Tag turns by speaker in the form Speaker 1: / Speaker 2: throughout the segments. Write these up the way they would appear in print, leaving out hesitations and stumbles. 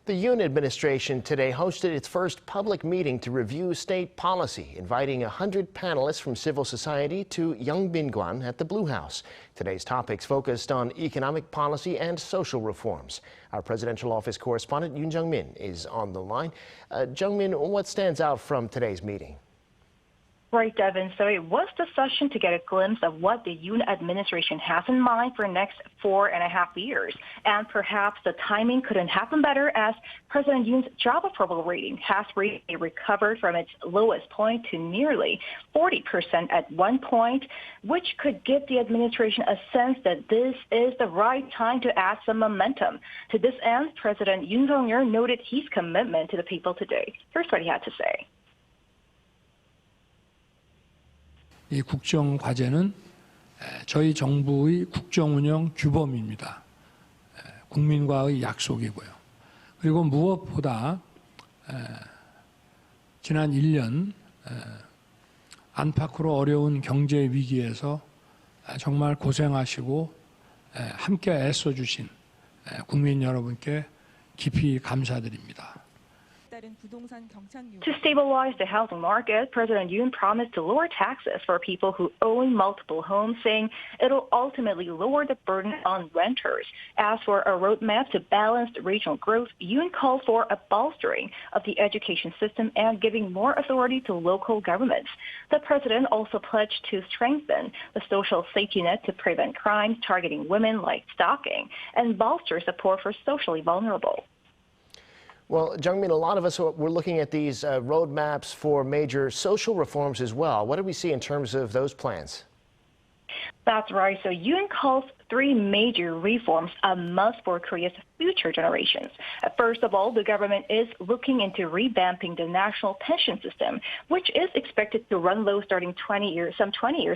Speaker 1: The Yoon administration today hosted its first public meeting to review state policy, inviting 100 panelists from civil society to Youngbingwan at the Blue House. Today's topics focused on economic policy and social reforms. Our presidential office correspondent Yoon Jung-min is on the line. Jung-min, what stands out from today's meeting?
Speaker 2: Right, Devin. So it was the session to get a glimpse of what the Yoon administration has in mind for the next 4.5 years. And perhaps the timing couldn't happen better as President Yoon's job approval rating has recently recovered from its lowest point to nearly 40% at one point, which could give the administration a sense that this is the right time to add some momentum. To this end, President Yoon Suk-yeol noted his commitment to the people today. Here's what he had to say.
Speaker 3: 이 국정과제는 저희 정부의 국정운영 규범입니다. 국민과의 약속이고요. 그리고 무엇보다 지난 1년 안팎으로 어려운 경제 위기에서 정말 고생하시고 함께 애써주신 국민 여러분께 깊이 감사드립니다.
Speaker 2: To stabilize the housing market, President Yoon promised to lower taxes for people who own multiple homes, saying it'll ultimately lower the burden on renters. As for a roadmap to balanced regional growth, Yoon called for a bolstering of the education system and giving more authority to local governments. The president also pledged to strengthen the social safety net to prevent crimes targeting women like stalking and bolster support for socially vulnerable.
Speaker 1: Well, Jung-min, a lot of us were looking at these roadmaps for major social reforms as well. What do we see in terms of those plans?
Speaker 2: That's right. So Yoon calls 3 major reforms a must for Korea's future generations. First of all, the government is looking into revamping the national pension system, which is expected to run low starting 20 years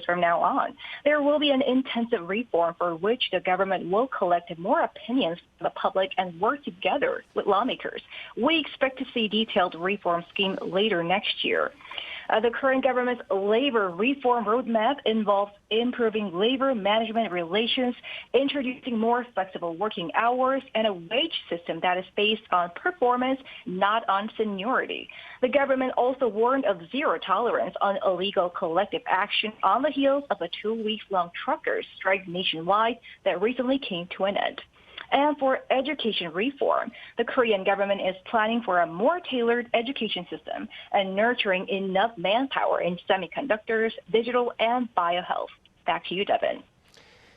Speaker 2: from now on. There will be an intensive reform for which the government will collect more opinions from the public and work together with lawmakers. We expect to see detailed reform scheme later next year. The current government's labor reform roadmap involves improving labor management relations, introducing more flexible working hours, and a wage system that is based on performance, not on seniority. The government also warned of zero tolerance on illegal collective action on the heels of a 2-week-long truckers' strike nationwide that recently came to an end. And for education reform, the Korean government is planning for a more tailored education system and nurturing enough manpower in semiconductors, digital, and biohealth. Back to you, Devin.